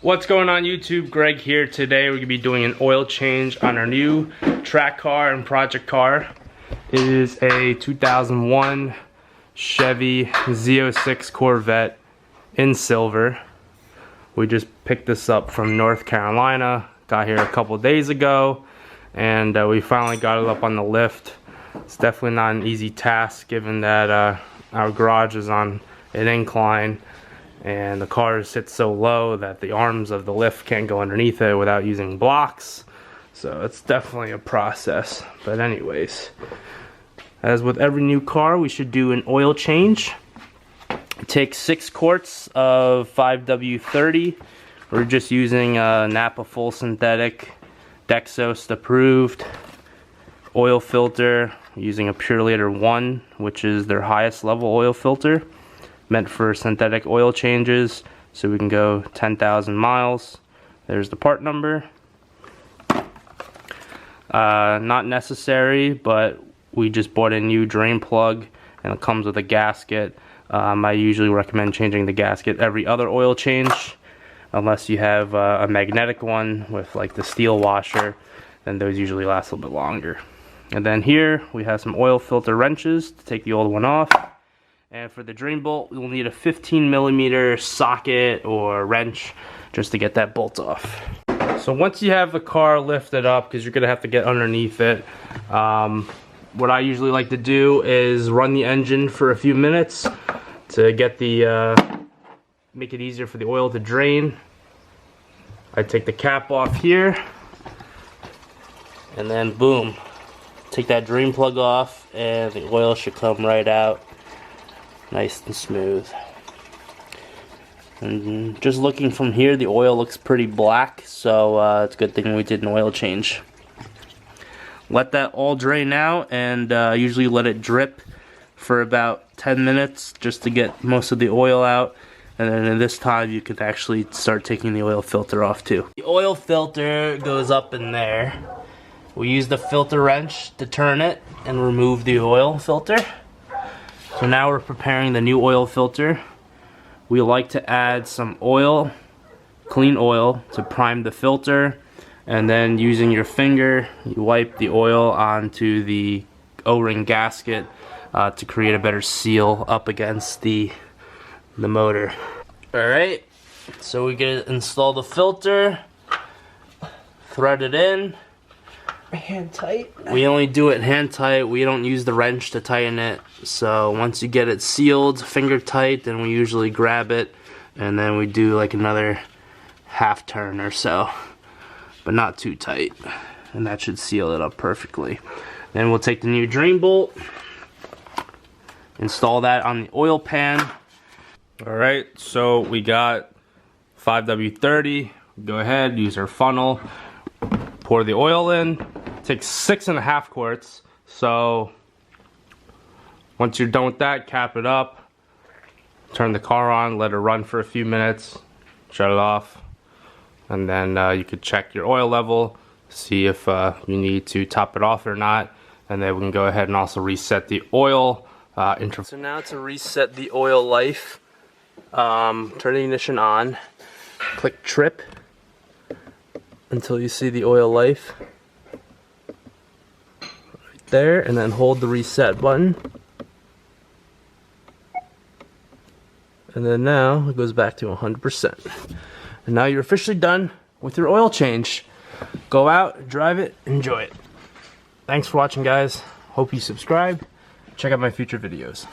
What's going on YouTube? Greg here. Today we're going to be doing an oil change on our new track car and project car. It is a 2001 Chevy Z06 Corvette in silver. We just picked this up from North Carolina. Got here a couple days ago and we finally got it up on the lift. It's definitely not an easy task given that our garage is on an incline and the car sits so low that the arms of the lift can't go underneath it without using blocks. So it's definitely a process. But anyways, as with every new car, we should do an oil change. Take 6 quarts of 5W30. We're just using Napa full synthetic, dexos approved oil filter, using a Purelator 1, which is their highest level oil filter, meant for synthetic oil changes, so we can go 10,000 miles. There's the part number. Not necessary, but we just bought a new drain plug and it comes with a gasket. I usually recommend changing the gasket every other oil change, unless you have a magnetic one with like the steel washer, then those usually last a little bit longer. And then here we have some oil filter wrenches to take the old one off. And for the drain bolt, we'll need a 15mm socket or wrench just to get that bolt off. So once you have the car lifted up, because you're going to have to get underneath it, what I usually like to do is run the engine for a few minutes to get the make it easier for the oil to drain. I take the cap off here, and then boom, take that drain plug off and the oil should come right out nice and smooth. And just looking from here, the oil looks pretty black, so it's a good thing we did an oil change. Let that all drain out, and usually let it drip for about 10 minutes just to get most of the oil out. And then in this time you can actually start taking the oil filter off too. The oil filter goes up in there. We use the filter wrench to turn it and remove the oil filter. So now we're preparing the new oil filter. We like to add some oil, clean oil, to prime the filter, and then using your finger you wipe the oil onto the O-ring gasket to create a better seal up against the motor. Alright, so we can install the filter, thread it in. Hand tight? We only do it hand tight. We don't use the wrench to tighten it. So once you get it sealed, finger tight, then we usually grab it and then we do like another half turn or so, but not too tight, and that should seal it up perfectly. Then we'll take the new drain bolt, install that on the oil pan. Alright, so we got 5W30. Go ahead, use our funnel, pour the oil in. Takes 6.5 quarts. So once you're done with that, cap it up, turn the car on, let it run for a few minutes, shut it off, and then you could check your oil level, see if you need to top it off or not, and then we can go ahead and also reset the oil interval. So now to reset the oil life, turn the ignition on, click trip until you see the oil life right there, and then hold the reset button, and then now it goes back to 100%. And now you're officially done with your oil change. Go out, drive it, enjoy it. Thanks for watching, guys. Hope you subscribe. Check out my future videos.